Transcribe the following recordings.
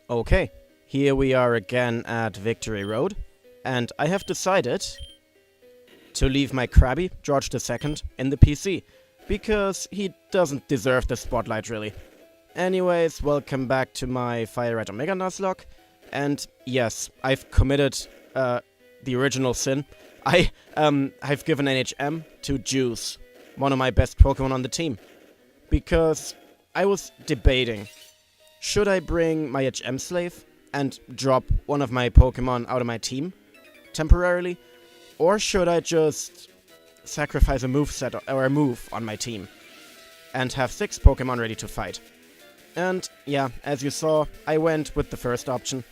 Okay, here we are again at Victory Road, and I have decided to leave my Krabby, George II, in the PC, because he doesn't deserve the spotlight really. Anyways, welcome back to my FireRed Omega Nuzlocke, and yes, I've committed the original sin. I've given NHM to Juice, one of my best Pokemon on the team, because I was debating, should I bring my HM slave and drop one of my Pokemon out of my team temporarily, or should I just sacrifice a moveset or a move on my team and have 6 Pokemon ready to fight? And yeah, as you saw, I went with the first option,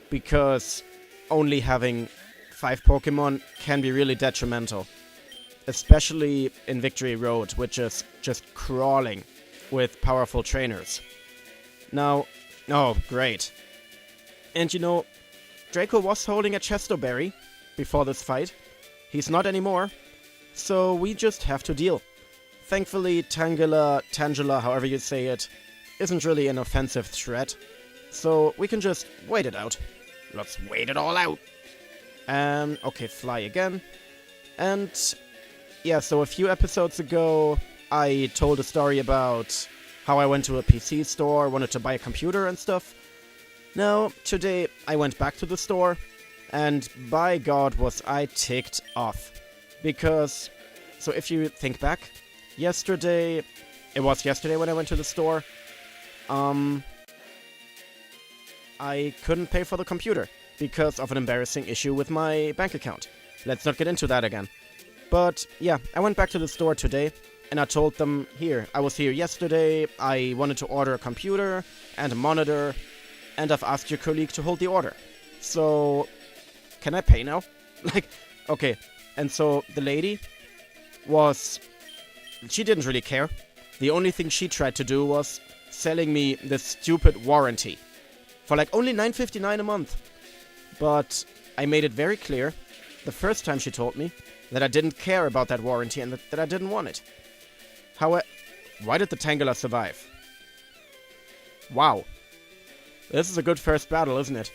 because only having 5 Pokemon can be really detrimental, especially in Victory Road, which is just crawling with powerful trainers. Now, oh great. And you know, Draco was holding a Chestoberry before this fight. He's not anymore, so we just have to deal. Thankfully, Tangela, however you say it, isn't really an offensive threat, so we can just wait it out. Let's wait it all out. Okay, fly again. And yeah, so a few episodes ago, I told a story about how I went to a PC store, wanted to buy a computer and stuff. Now, today I went back to the store, and by God was I ticked off. Because, so if you think back, it was yesterday when I went to the store, I couldn't pay for the computer because of an embarrassing issue with my bank account. Let's not get into that again. But yeah, I went back to the store today, and I told them, here, I was here yesterday, I wanted to order a computer and a monitor, and I've asked your colleague to hold the order. So, can I pay now? Okay. And so the lady she didn't really care. The only thing she tried to do was selling me this stupid warranty for only $9.59 a month. But I made it very clear, the first time she told me, that I didn't care about that warranty and that I didn't want it. Why did the Tangela survive? Wow. This is a good first battle, isn't it?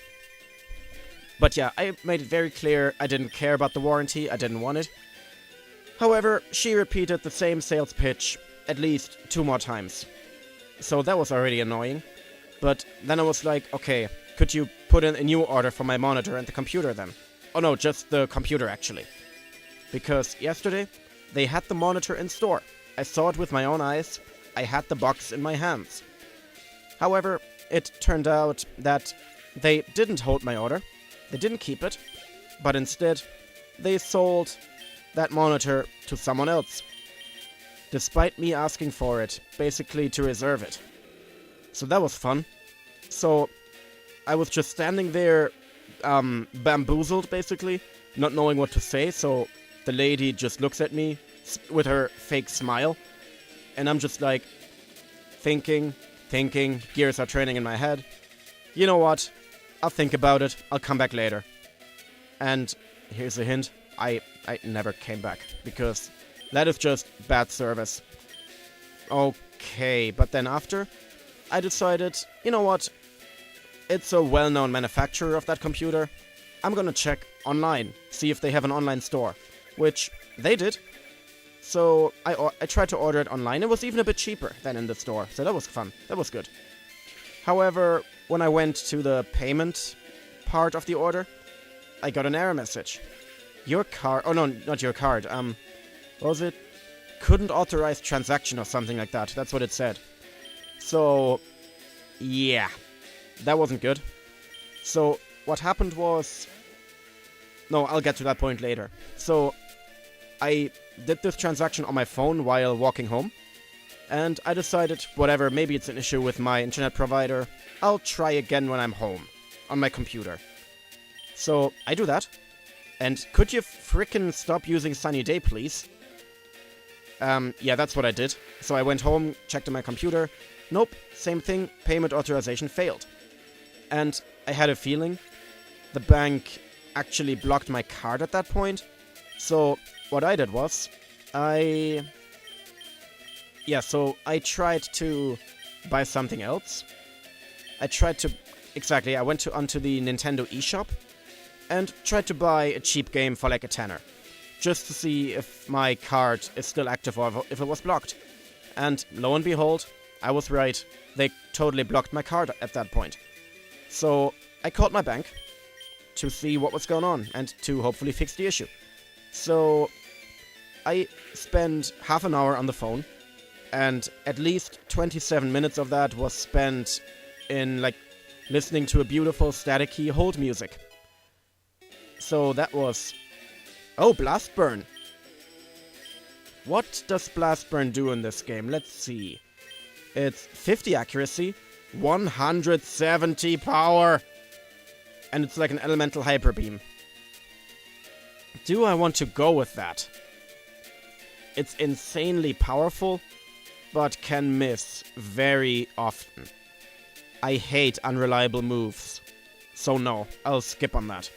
But yeah, I made it very clear I didn't care about the warranty, I didn't want it. However, she repeated the same sales pitch at least 2 more times. So that was already annoying. But then I was like, okay, could you put in a new order for my monitor and the computer then? Oh no, just the computer actually. Because yesterday, they had the monitor in store. I saw it with my own eyes. I had the box in my hands. However, it turned out that they didn't hold my order. They didn't keep it. But instead, they sold that monitor to someone else, despite me asking for it, basically to reserve it. So that was fun. So I was just standing there, bamboozled basically, not knowing what to say, so the lady just looks at me with her fake smile, and I'm just like, thinking, gears are turning in my head. You know what? I'll think about it, I'll come back later. And here's a hint, I never came back, because that is just bad service. Okay, but then after, I decided, you know what? It's a well-known manufacturer of that computer. I'm gonna check online, see if they have an online store, which they did. So I tried to order it online. It was even a bit cheaper than in the store, so that was fun. That was good. However, when I went to the payment part of the order, I got an error message. Your card... Oh no, not your card. What was it? Couldn't authorize transaction or something like that. That's what it said. So, yeah. That wasn't good. So, what happened was... No, I'll get to that point later. So, I did this transaction on my phone while walking home, and I decided, whatever, maybe it's an issue with my internet provider, I'll try again when I'm home, on my computer. So, I do that, and could you frickin' stop using Sunny Day, please? Yeah, that's what I did. So I went home, checked on my computer, nope, same thing, payment authorization failed. And I had a feeling the bank actually blocked my card at that point. So what I did was, I tried to buy something else. I tried to exactly. I went onto the Nintendo eShop and tried to buy a cheap game for like a tenner, just to see if my card is still active or if it was blocked. And lo and behold, I was right. They totally blocked my card at that point. So I called my bank to see what was going on and to hopefully fix the issue. So I spent half an hour on the phone, and at least 27 minutes of that was spent in, like, listening to a beautiful staticky hold music. So that was... Oh, Blast Burn! What does Blast Burn do in this game? Let's see. It's 50 accuracy, 170 power, and it's like an elemental hyper beam. Do I want to go with that? It's insanely powerful, but can miss very often. I hate unreliable moves, so no, I'll skip on that.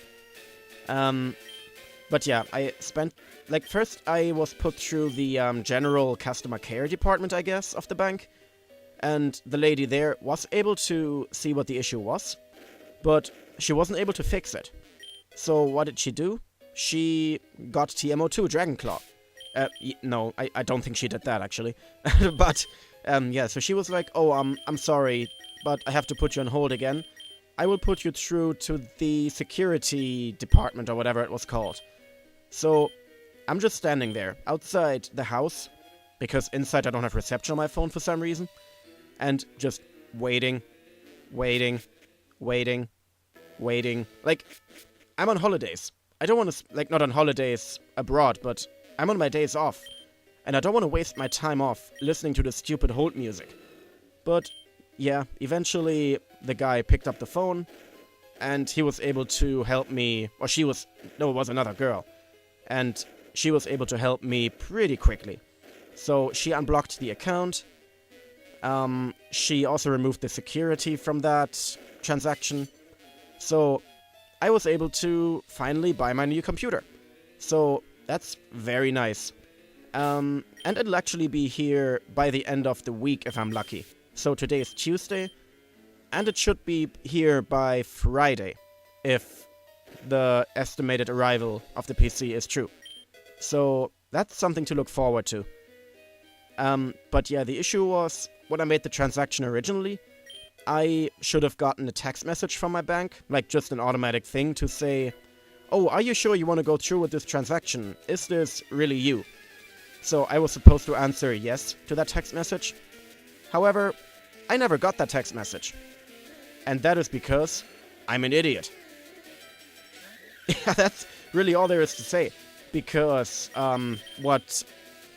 But yeah, I spent... Like, first I was put through the general customer care department, I guess, of the bank. And the lady there was able to see what the issue was, but she wasn't able to fix it. So what did she do? She got TMO2 Dragonclaw. No, I don't think she did that, actually. But, yeah, so she was like, oh, I'm sorry, but I have to put you on hold again. I will put you through to the security department, or whatever it was called. So, I'm just standing there, outside the house, because inside I don't have reception on my phone for some reason, and just waiting. Like, I'm on holidays. I don't want to, like, not on holidays abroad, but I'm on my days off, and I don't want to waste my time off listening to the stupid hold music. But, yeah, eventually the guy picked up the phone, and he was able to help me, or she was, no, it was another girl, and she was able to help me pretty quickly. So she unblocked the account. She also removed the security from that transaction. So I was able to finally buy my new computer. So that's very nice. And it'll actually be here by the end of the week if I'm lucky. So today is Tuesday, and it should be here by Friday if the estimated arrival of the PC is true. So that's something to look forward to. But yeah, the issue was, when I made the transaction originally, I should have gotten a text message from my bank, like just an automatic thing to say, oh, are you sure you want to go through with this transaction? Is this really you? So I was supposed to answer yes to that text message. However, I never got that text message. And that is because I'm an idiot. Yeah, that's really all there is to say. Because what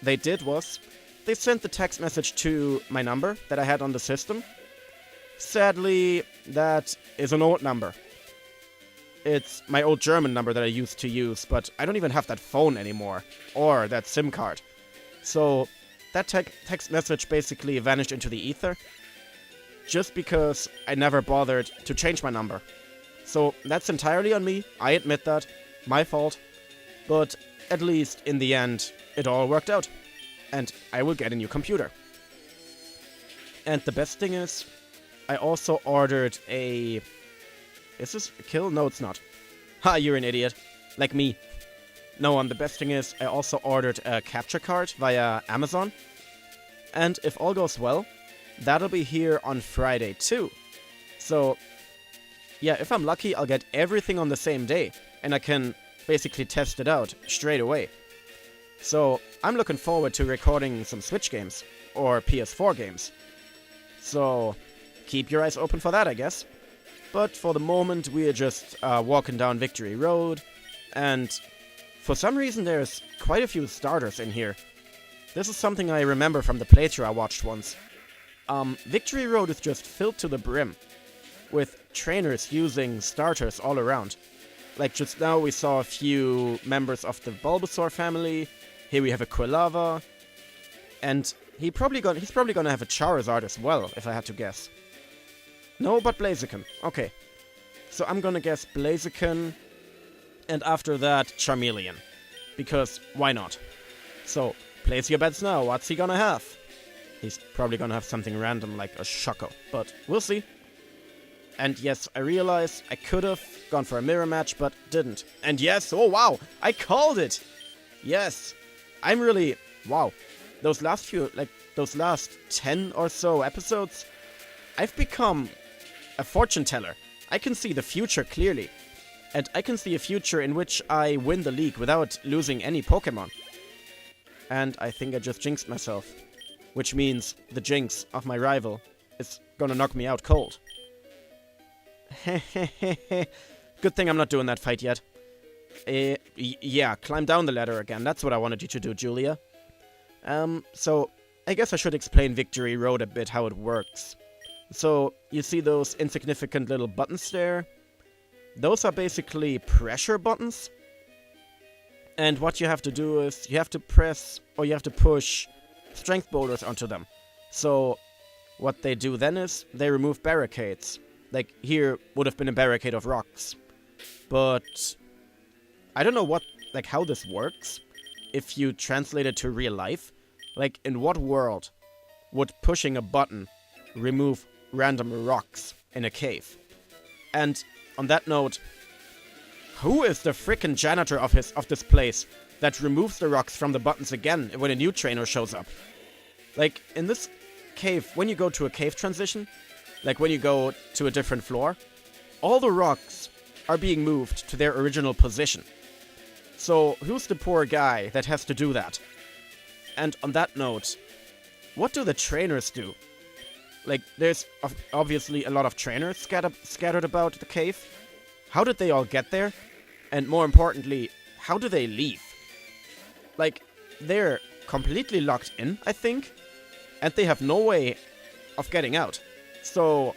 they did was, they sent the text message to my number that I had on the system. Sadly, that is an old number. It's my old German number that I used to use, but I don't even have that phone anymore, or that SIM card. So that text message basically vanished into the ether, just because I never bothered to change my number. So that's entirely on me, I admit that, my fault, but at least in the end, it all worked out, and I will get a new computer. And the best thing is, I also ordered a... Is this a kill? No, it's not. Ha, you're an idiot. Like me. No, the best thing is, I also ordered a capture card via Amazon. And if all goes well, that'll be here on Friday too. So, yeah, if I'm lucky, I'll get everything on the same day. And I can basically test it out straight away. So, I'm looking forward to recording some Switch games. Or PS4 games. So, keep your eyes open for that, I guess. But for the moment, we are just walking down Victory Road, and for some reason there's quite a few starters in here. This is something I remember from the playthrough I watched once. Victory Road is just filled to the brim, with trainers using starters all around. Like just now we saw a few members of the Bulbasaur family, here we have a Quilava, and he's probably gonna have a Charizard as well, if I had to guess. No, but Blaziken. Okay. So I'm gonna guess Blaziken, and after that, Charmeleon. Because, why not? So, place your bets now. What's he gonna have? He's probably gonna have something random like a Shuckle, but we'll see. And yes, I realize I could have gone for a mirror match, but didn't. And yes, oh wow, I called it! Yes, I'm really, wow. Those last 10 or so episodes, I've become a fortune teller. I can see the future clearly. And I can see a future in which I win the league without losing any Pokémon. And I think I just jinxed myself. Which means the jinx of my rival is gonna knock me out cold. Good thing I'm not doing that fight yet. Yeah, climb down the ladder again. That's what I wanted you to do, Julia. So I guess I should explain Victory Road a bit, how it works. So, you see those insignificant little buttons there? Those are basically pressure buttons. And what you have to do is, you have to press, or you have to push strength boulders onto them. So, what they do then is, they remove barricades. Like, here would have been a barricade of rocks. But I don't know how this works, if you translate it to real life. Like, in what world would pushing a button remove random rocks in a cave? And on that note, who is the frickin' janitor of this place that removes the rocks from the buttons again when a new trainer shows up? Like, in this cave, when you go to a cave transition, like when you go to a different floor, all the rocks are being moved to their original position. So, who's the poor guy that has to do that? And on that note, what do the trainers do? Like, there's obviously a lot of trainers scattered about the cave. How did they all get there? And more importantly, how do they leave? Like, they're completely locked in, I think, and they have no way of getting out. So,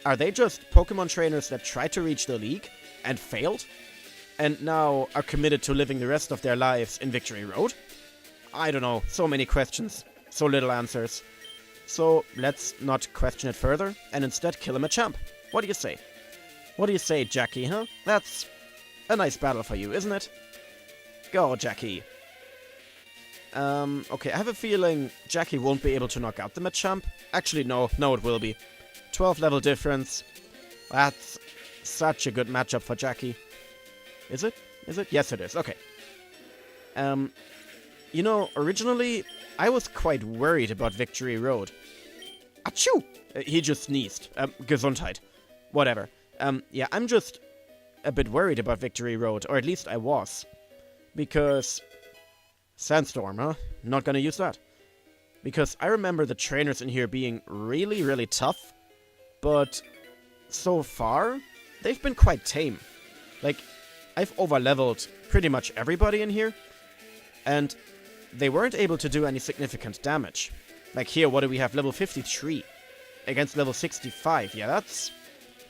are they just Pokemon trainers that tried to reach the league and failed? And now are committed to living the rest of their lives in Victory Road? I don't know, so many questions, so little answers. So let's not question it further, and instead kill him a champ. What do you say? What do you say, Jackie, huh? That's a nice battle for you, isn't it? Go, Jackie. Okay, I have a feeling Jackie won't be able to knock out the Machamp. Actually, no, it will be. 12 level difference. That's such a good matchup for Jackie. Is it? Is it? Yes, it is. Okay. You know, originally, I was quite worried about Victory Road. Achoo! He just sneezed. Gesundheit. Whatever. Yeah, I'm just a bit worried about Victory Road, or at least I was. Because... Sandstorm, huh? Not gonna use that. Because I remember the trainers in here being really, really tough, but so far, they've been quite tame. Like, I've overleveled pretty much everybody in here, and they weren't able to do any significant damage. Like here, what do we have? Level 53 against level 65. Yeah, that's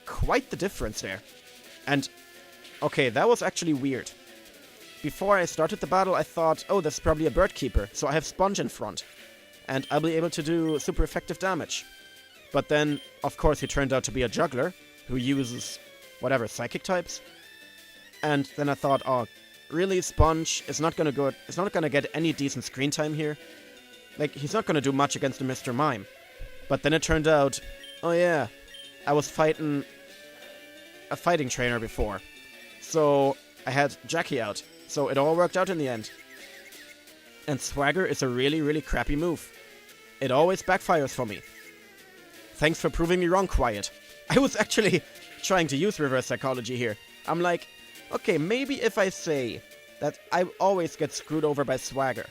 quite the difference there. And, okay, that was actually weird. Before I started the battle, I thought, oh, that's probably a bird keeper, so I have Sponge in front, and I'll be able to do super effective damage. But then, of course, he turned out to be a juggler, who uses, whatever, psychic types. And then I thought, oh, really, Sponge is not gonna get any decent screen time here. Like, he's not gonna do much against the Mr. Mime. But then it turned out, oh yeah, I was fighting a fighting trainer before. So, I had Jackie out. So it all worked out in the end. And Swagger is a really, really crappy move. It always backfires for me. Thanks for proving me wrong, Quiet. I was actually trying to use reverse psychology here. I'm like, okay, maybe if I say that I always get screwed over by Swagger,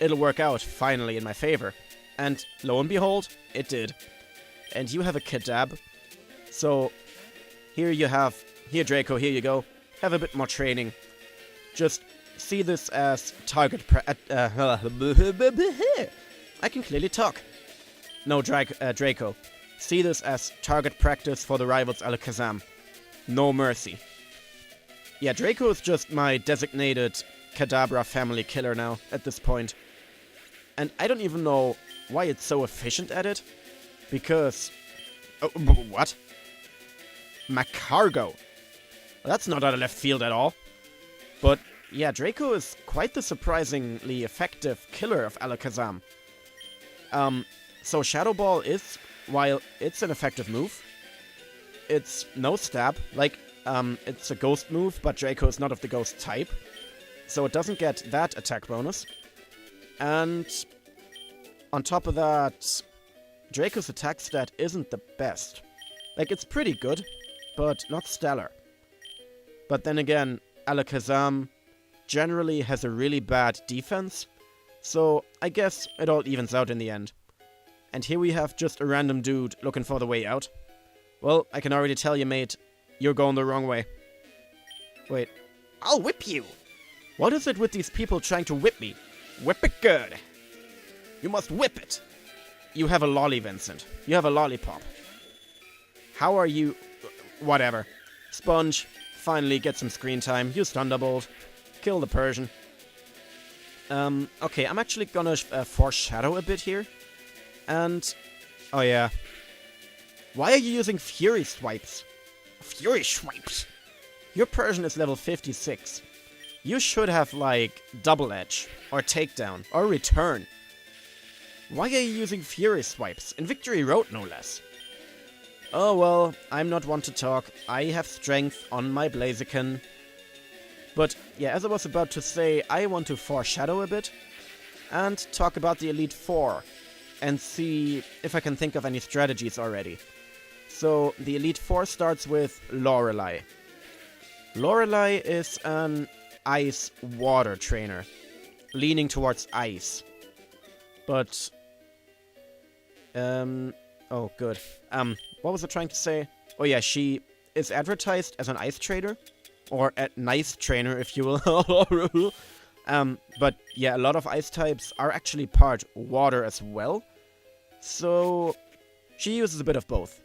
it'll work out, finally, in my favor. And lo and behold, it did. And you have a Kadab. So, here Draco, here you go. Have a bit more training. Just see this as target I can clearly talk. No, Draco. See this as target practice for the rivals Alakazam. No mercy. Yeah, Draco is just my designated Kadabra family killer now, at this point. And I don't even know why it's so efficient at it. Because... Oh, what? Macargo. That's not out of left field at all. But, yeah, Draco is quite the surprisingly effective killer of Alakazam. So Shadow Ball is, while it's an effective move, it's no stab. Like, it's a ghost move, but Draco is not of the ghost type. So it doesn't get that attack bonus. And on top of that, Draco's attack stat isn't the best. Like, it's pretty good, but not stellar. But then again, Alakazam generally has a really bad defense, so I guess it all evens out in the end. And here we have just a random dude looking for the way out. Well, I can already tell you, mate, you're going the wrong way. Wait, I'll whip you! What is it with these people trying to whip me? Whip it good! You must whip it! You have a lolly, Vincent. You have a lollipop. How are you... Whatever. Sponge, finally get some screen time. Use Thunderbolt. Kill the Persian. Okay, I'm actually gonna foreshadow a bit here. And... Oh yeah. Why are you using Fury Swipes? Fury Swipes? Your Persian is level 56. You should have, like, Double Edge, or Takedown, or Return. Why are you using Fury Swipes? In Victory Road, no less. Oh well, I'm not one to talk. I have strength on my Blaziken. But, yeah, as I was about to say, I want to foreshadow a bit, and talk about the Elite Four, and see if I can think of any strategies already. So, the Elite Four starts with Lorelei. Lorelei is an ice-water trainer, leaning towards ice. But, oh, good. What was I trying to say? Oh yeah, she is advertised as an ice trader, or a nice trainer, if you will. But yeah, a lot of ice types are actually part water as well, so she uses a bit of both.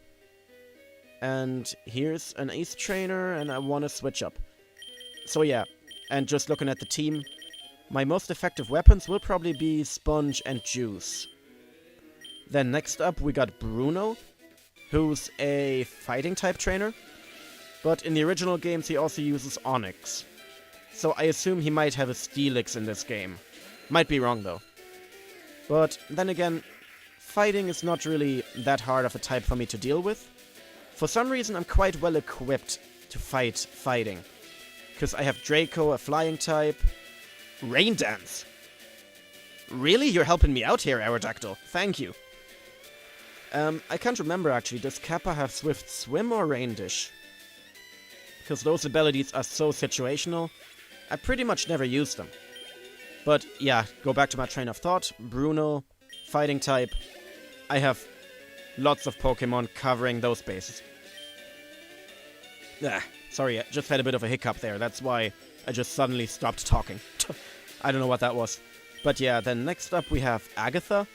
And here's an ice trainer, and I want to switch up. So yeah, and just looking at the team, my most effective weapons will probably be Sponge and Juice. Then next up we got Bruno, who's a fighting type trainer, but in the original games he also uses Onyx. So I assume he might have a Steelix in this game. Might be wrong though. But then again, fighting is not really that hard of a type for me to deal with. For some reason I'm quite well equipped to fight fighting. Because I have Draco, a flying type. Rain Dance! Really? You're helping me out here, Aerodactyl. Thank you. I can't remember actually, does Kappa have Swift Swim or Rain Dish? Because those abilities are so situational, I pretty much never use them. But yeah, go back to my train of thought, Bruno, fighting type. I have lots of Pokemon covering those bases. Sorry, I just had a bit of a hiccup there, that's why I just suddenly stopped talking. I don't know what that was. But yeah, then next up we have Agatha.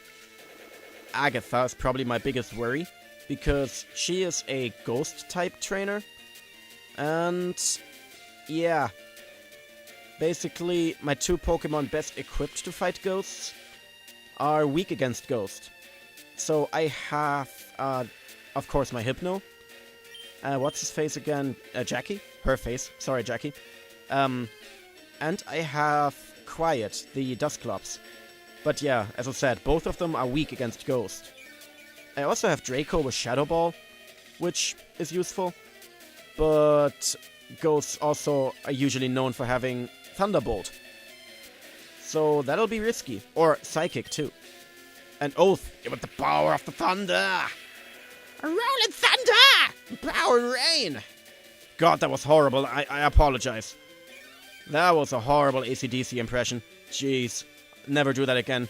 Agatha is probably my biggest worry, because she is a ghost-type trainer. And yeah, basically my two Pokemon best equipped to fight ghosts are weak against ghost. So I have, of course, my Hypno. What's his face again? Jackie? Her face. Sorry, Jackie. And I have Quiet, the Dusclops. But yeah, as I said, both of them are weak against Ghost. I also have Draco with Shadow Ball, which is useful. But Ghosts also are usually known for having Thunderbolt. So that'll be risky. Or Psychic, too. And Oath, with the power of the thunder! A rolling thunder! Power and rain! God, that was horrible. I apologize. That was a horrible AC/DC impression. Jeez. Never do that again.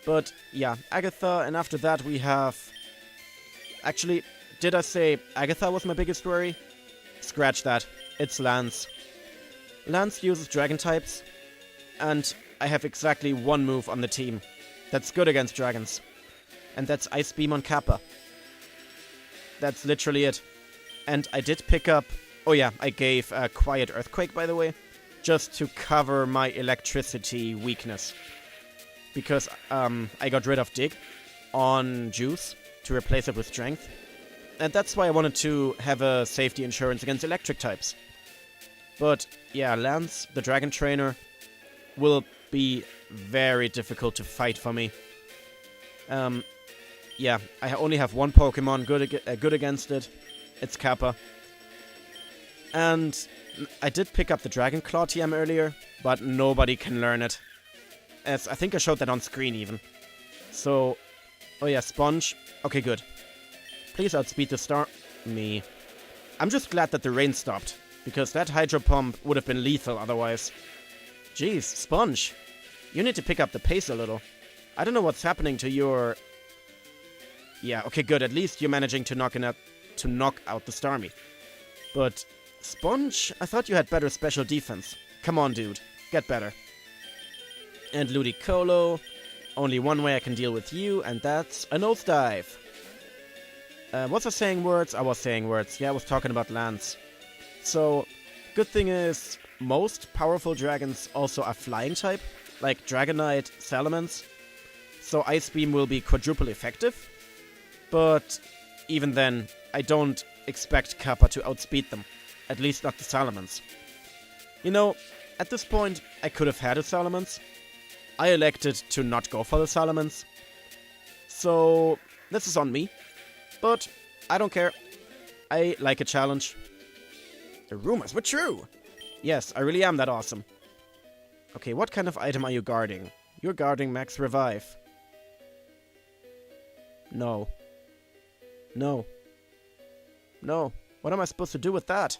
But, yeah, Agatha, and after that we have... Actually, did I say Agatha was my biggest worry? Scratch that. It's Lance. Lance uses dragon types, and I have exactly one move on the team that's good against dragons. And that's Ice Beam on Kappa. That's literally it. And I did pick up... Oh yeah, I gave a Quiet Earthquake, by the way, just to cover my electricity weakness. Because I got rid of Dig on Juice to replace it with Strength. And that's why I wanted to have a safety insurance against electric types. But yeah, Lance, the Dragon Trainer, will be very difficult to fight for me. Yeah, I only have one Pokemon good against it. It's Kappa. And I did pick up the Dragon Claw TM earlier, but nobody can learn it. As I think I showed that on screen even. So, oh yeah, Sponge. Okay, good. Please outspeed the star... me. I'm just glad that the rain stopped, because that Hydro Pump would have been lethal otherwise. Jeez, Sponge. You need to pick up the pace a little. I don't know what's happening to your... Yeah, okay, good. At least you're managing to knock out the Starmie. But Sponge, I thought you had better special defense. Come on, dude. Get better. And Ludicolo. Only one way I can deal with you, and that's a nosedive. Was I saying words? I was saying words. Yeah, I was talking about Lance. So, good thing is, most powerful dragons also are flying type, like Dragonite, Salamence. So Ice Beam will be quadruple effective. But even then, I don't expect Kappa to outspeed them. At least not the Salamence. You know, at this point, I could have had a Salamence. I elected to not go for the Salamence. So, this is on me. But I don't care. I like a challenge. The rumors were true. Yes, I really am that awesome. Okay, what kind of item are you guarding? You're guarding Max Revive. No. No. No. What am I supposed to do with that?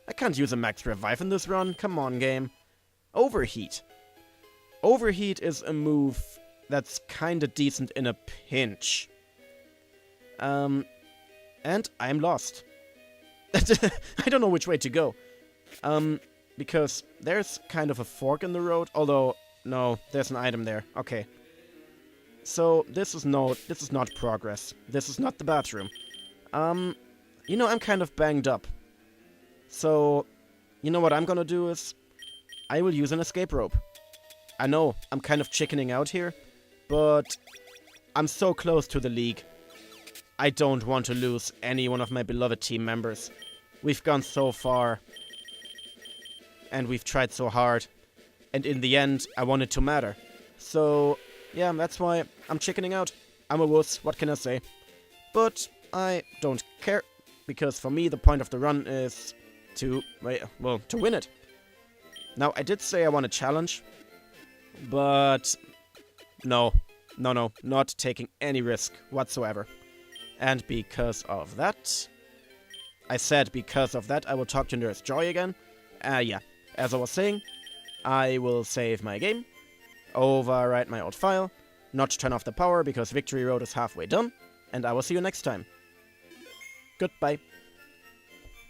I can't use a Max Revive in this run. Come on, game. Overheat. Overheat is a move that's kinda decent in a pinch. And I'm lost. I don't know which way to go. Because there's kind of a fork in the road, although, no, there's an item there. Okay. So, this is not progress. This is not the bathroom. You know, I'm kind of banged up. So, you know what I'm gonna do is, I will use an escape rope. I know, I'm kind of chickening out here, but I'm so close to the league. I don't want to lose any one of my beloved team members. We've gone so far. And we've tried so hard. And in the end, I want it to matter. So, yeah, that's why I'm chickening out. I'm a wuss, what can I say? But I don't care, because for me the point of the run is to win it. Now, I did say I want a challenge, but no, not taking any risk whatsoever. And because of that, I will talk to Nurse Joy again. Yeah, as I was saying, I will save my game, overwrite my old file, not turn off the power because Victory Road is halfway done, and I will see you next time. Goodbye.